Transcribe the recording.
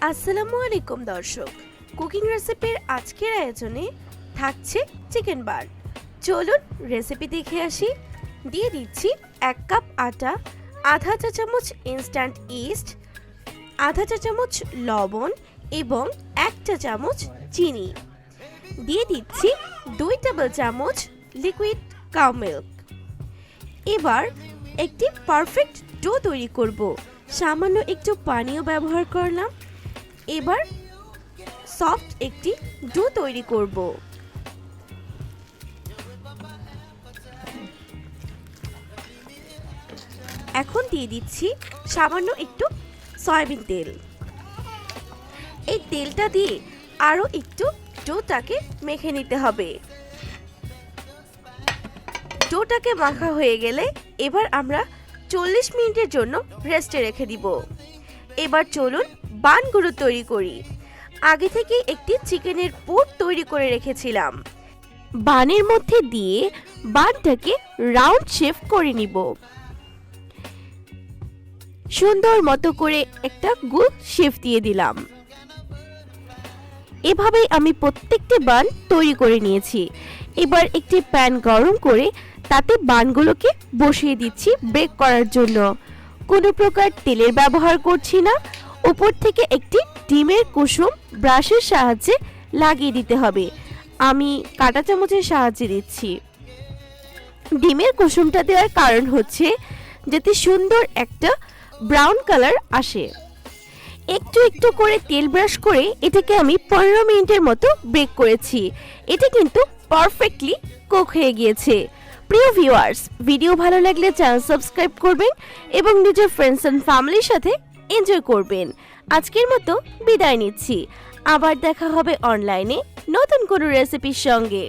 আসসালামু আলাইকুম দর্শক, কুকিং রেসিপির আজকের আয়োজনে থাকছে চিকেন বার। চলুন রেসিপি দেখে আসি। দিয়ে দিচ্ছি 1 কাপ আটা, আধা চা চামচ ইনস্ট্যান্ট ইস্ট, আধা চা চামচ লবণ এবং 1 চা চামচ চিনি। দিয়ে দিচ্ছি 2 টেবিল চামচ লিকুইড কাউ মিল্ক। এবার একটি পারফেক্ট ডো তৈরি করব। সামান্য একটু পানিও ব্যবহার করলাম। এবার সফট একটি ডো তৈরি করব। এখন দিয়ে দিচ্ছি সামান্য একটু সয়াবিন তেল। এই তেলটা দিয়ে আরও একটু ডোটাকে মেখে নিতে হবে। ডোটাকে মাখা হয়ে গেলে এবার আমরা 40 মিনিটের জন্য রেস্টে রেখে দিব। এবার চলুন বানগুলো তৈরি করি। আগে থেকে একটি চিকেনের পুর তৈরি করে রেখেছিলাম। বানের মধ্যে দিয়ে বানটাকে রাউন্ড শেপ করে নিব। সুন্দর মতো করে একটা গোল শেপ দিয়ে দিলাম। এভাবেই আমি প্রত্যেকটি বান তৈরি করে নিয়েছি। এবার একটি প্যান গরম করে তাতে বানগুলোকে বসিয়ে দিচ্ছি বেক করার জন্য। কোনো প্রকার তেলের ব্যবহার করছি না। উপর থেকে একটি ডিমের কুসুম ব্রাশের সাহায্যে লাগিয়ে দিতে হবে। আমি কাঁটা চামচের সাহায্যে দিচ্ছি। ডিমের কুসুমটা দেওয়ার কারণ হচ্ছে যাতে সুন্দর একটা ব্রাউন কালার আসে। একটু একটু করে তেল ব্রাশ করে এটাকে আমি 15 মিনিটের মতো বেক করেছি। এটা কিন্তু পারফেক্টলি কুক হয়ে গিয়েছে। প্রিয় ভিউয়ার্স, ভিডিও ভালো লাগলে চ্যানেল সাবস্ক্রাইব করবেন এবং নিজের ফ্রেন্ডস এন্ড ফ্যামিলির সাথে এনজয় করবেন। আজকের মতো বিদায় নিচ্ছি। আবার দেখা হবে অনলাইনে নতুন কোনো রেসিপির সঙ্গে।